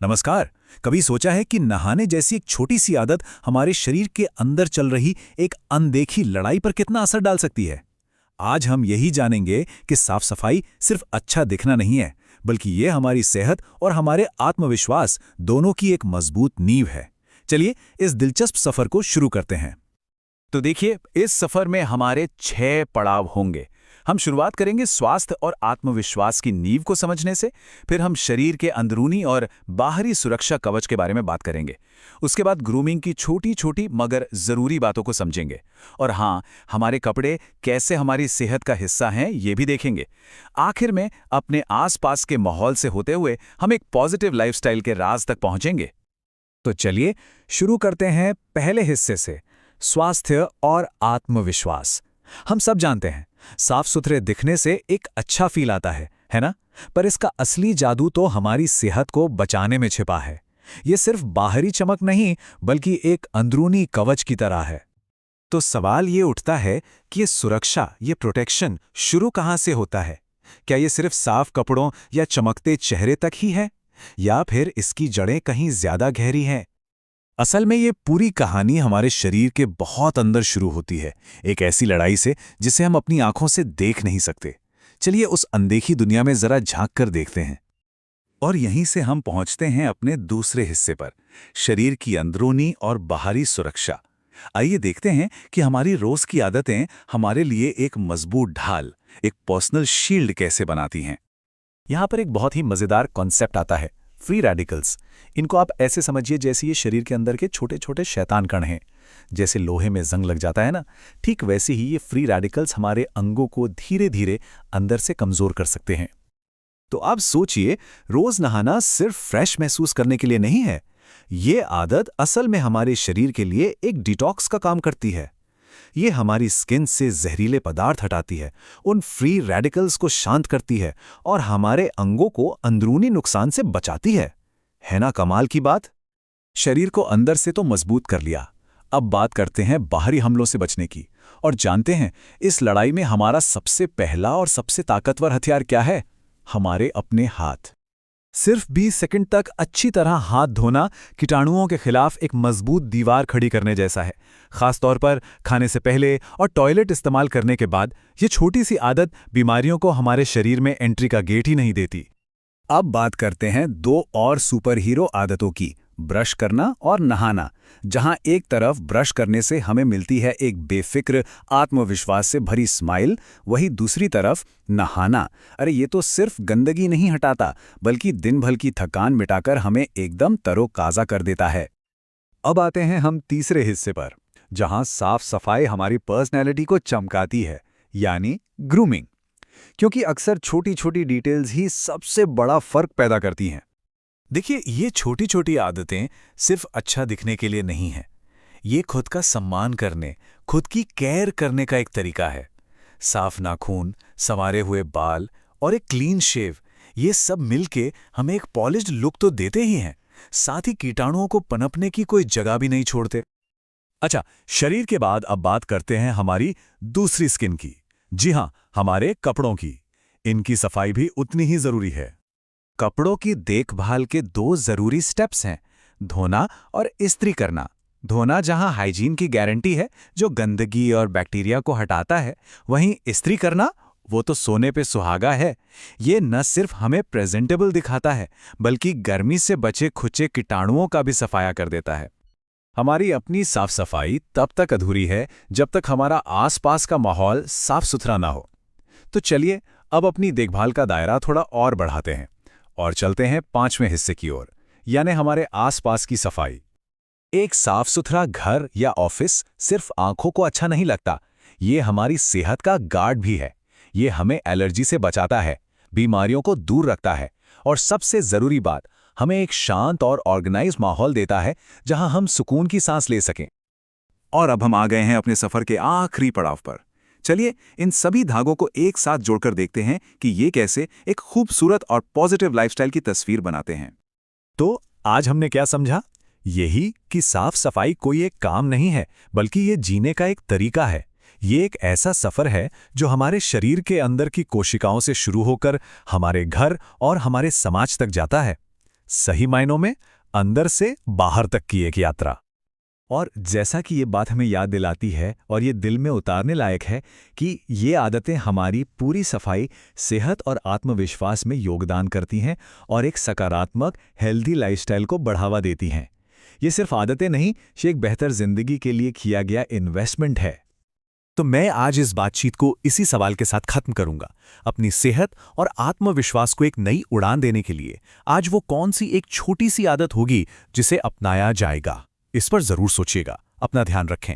नमस्कार। कभी सोचा है कि नहाने जैसी एक छोटी सी आदत हमारे शरीर के अंदर चल रही एक अनदेखी लड़ाई पर कितना असर डाल सकती है? आज हम यही जानेंगे कि साफ सफाई सिर्फ अच्छा दिखना नहीं है, बल्कि ये हमारी सेहत और हमारे आत्मविश्वास दोनों की एक मजबूत नींव है। चलिए इस दिलचस्प सफर को शुरू करते हैं। तो देखिए, इस सफर में हमारे 6 पड़ाव होंगे। हम शुरुआत करेंगे स्वास्थ्य और आत्मविश्वास की नींव को समझने से। फिर हम शरीर के अंदरूनी और बाहरी सुरक्षा कवच के बारे में बात करेंगे। उसके बाद ग्रूमिंग की छोटी छोटी मगर जरूरी बातों को समझेंगे। और हाँ, हमारे कपड़े कैसे हमारी सेहत का हिस्सा हैं ये भी देखेंगे। आखिर में अपने आसपास के माहौल से होते हुए हम एक पॉजिटिव लाइफस्टाइल के राज तक पहुंचेंगे। तो चलिए शुरू करते हैं पहले हिस्से से, स्वास्थ्य और आत्मविश्वास। हम सब जानते हैं, साफ सुथरे दिखने से एक अच्छा फील आता है ना? पर इसका असली जादू तो हमारी सेहत को बचाने में छिपा है। ये सिर्फ बाहरी चमक नहीं, बल्कि एक अंदरूनी कवच की तरह है। तो सवाल ये उठता है कि ये सुरक्षा, ये प्रोटेक्शन शुरू कहाँ से होता है? क्या ये सिर्फ साफ कपड़ों या चमकते चेहरे तक ही है, या फिर इसकी जड़ें कहीं ज्यादा गहरी हैं? असल में ये पूरी कहानी हमारे शरीर के बहुत अंदर शुरू होती है, एक ऐसी लड़ाई से जिसे हम अपनी आंखों से देख नहीं सकते। चलिए उस अनदेखी दुनिया में जरा झांक कर देखते हैं। और यहीं से हम पहुंचते हैं अपने दूसरे हिस्से पर, शरीर की अंदरूनी और बाहरी सुरक्षा। आइए देखते हैं कि हमारी रोज की आदतें हमारे लिए एक मजबूत ढाल, एक पर्सनल शील्ड कैसे बनाती हैं। यहाँ पर एक बहुत ही मजेदार कॉन्सेप्ट आता है, फ्री रेडिकल्स। इनको आप ऐसे समझिए जैसे ये शरीर के अंदर के छोटे छोटे शैतान कण हैं। जैसे लोहे में जंग लग जाता है ना, ठीक वैसे ही ये फ्री रेडिकल्स हमारे अंगों को धीरे धीरे अंदर से कमजोर कर सकते हैं। तो आप सोचिए, रोज नहाना सिर्फ फ्रेश महसूस करने के लिए नहीं है। ये आदत असल में हमारे शरीर के लिए एक डिटॉक्स का काम करती है। ये हमारी स्किन से जहरीले पदार्थ हटाती है, उन फ्री रेडिकल्स को शांत करती है और हमारे अंगों को अंदरूनी नुकसान से बचाती है ना कमाल की बात? शरीर को अंदर से तो मजबूत कर लिया। अब बात करते हैं बाहरी हमलों से बचने की, और जानते हैं इस लड़ाई में हमारा सबसे पहला और सबसे ताकतवर हथियार क्या है? हमारे अपने हाथ। सिर्फ 20 सेकंड तक अच्छी तरह हाथ धोना कीटाणुओं के खिलाफ एक मजबूत दीवार खड़ी करने जैसा है। खास तौर पर खाने से पहले और टॉयलेट इस्तेमाल करने के बाद ये छोटी सी आदत बीमारियों को हमारे शरीर में एंट्री का गेट ही नहीं देती। अब बात करते हैं 2 और सुपर हीरो आदतों की, ब्रश करना और नहाना। जहां एक तरफ ब्रश करने से हमें मिलती है एक बेफिक्र, आत्मविश्वास से भरी स्माइल, वहीं दूसरी तरफ नहाना, अरे ये तो सिर्फ गंदगी नहीं हटाता, बल्कि दिन भर की थकान मिटाकर हमें एकदम तरोताजा कर देता है। अब आते हैं हम तीसरे हिस्से पर, जहां साफ सफाई हमारी पर्सनैलिटी को चमकाती है, यानी ग्रूमिंग। क्योंकि अक्सर छोटी छोटी डिटेल्स ही सबसे बड़ा फर्क पैदा करती हैं। देखिए, ये छोटी छोटी आदतें सिर्फ अच्छा दिखने के लिए नहीं हैं। ये खुद का सम्मान करने, खुद की केयर करने का एक तरीका है। साफ नाखून, संवारे हुए बाल और एक क्लीन शेव, ये सब मिलके हमें एक पॉलिश्ड लुक तो देते ही हैं, साथ ही कीटाणुओं को पनपने की कोई जगह भी नहीं छोड़ते। अच्छा, शरीर के बाद अब बात करते हैं हमारी दूसरी स्किन की। जी हाँ, हमारे कपड़ों की। इनकी सफाई भी उतनी ही जरूरी है। कपड़ों की देखभाल के 2 जरूरी स्टेप्स हैं, धोना और इस्त्री करना। धोना जहां हाइजीन की गारंटी है, जो गंदगी और बैक्टीरिया को हटाता है, वहीं इस्त्री करना, वो तो सोने पे सुहागा है। ये न सिर्फ हमें प्रेजेंटेबल दिखाता है, बल्कि गर्मी से बचे खुचे कीटाणुओं का भी सफाया कर देता है। हमारी अपनी साफ सफाई तब तक अधूरी है जब तक हमारा आसपास का माहौल साफ सुथरा ना हो। तो चलिए अब अपनी देखभाल का दायरा थोड़ा और बढ़ाते हैं और चलते हैं 5वें हिस्से की ओर, यानी हमारे आसपास की सफाई। एक साफ सुथरा घर या ऑफिस सिर्फ आंखों को अच्छा नहीं लगता, ये हमारी सेहत का गार्ड भी है। ये हमें एलर्जी से बचाता है, बीमारियों को दूर रखता है, और सबसे जरूरी बात, हमें एक शांत और ऑर्गेनाइज्ड माहौल देता है जहां हम सुकून की सांस ले सकें। और अब हम आ गए हैं अपने सफर के आखिरी पड़ाव पर। चलिए इन सभी धागों को एक साथ जोड़कर देखते हैं कि ये कैसे एक खूबसूरत और पॉजिटिव लाइफस्टाइल की तस्वीर बनाते हैं। तो आज हमने क्या समझा? यही कि साफ सफाई कोई एक काम नहीं है, बल्कि ये जीने का एक तरीका है। ये एक ऐसा सफर है जो हमारे शरीर के अंदर की कोशिकाओं से शुरू होकर हमारे घर और हमारे समाज तक जाता है। सही मायनों में अंदर से बाहर तक की एक यात्रा। और जैसा कि ये बात हमें याद दिलाती है और ये दिल में उतारने लायक है कि ये आदतें हमारी पूरी सफाई, सेहत और आत्मविश्वास में योगदान करती हैं और एक सकारात्मक, हेल्दी लाइफस्टाइल को बढ़ावा देती हैं। ये सिर्फ आदतें नहीं, ये एक बेहतर जिंदगी के लिए किया गया इन्वेस्टमेंट है। तो मैं आज इस बातचीत को इसी सवाल के साथ खत्म करूंगा। अपनी सेहत और आत्मविश्वास को एक नई उड़ान देने के लिए आज वो कौन सी एक छोटी सी आदत होगी जिसे अपनाया जाएगा? इस पर जरूर सोचिएगा। अपना ध्यान रखें।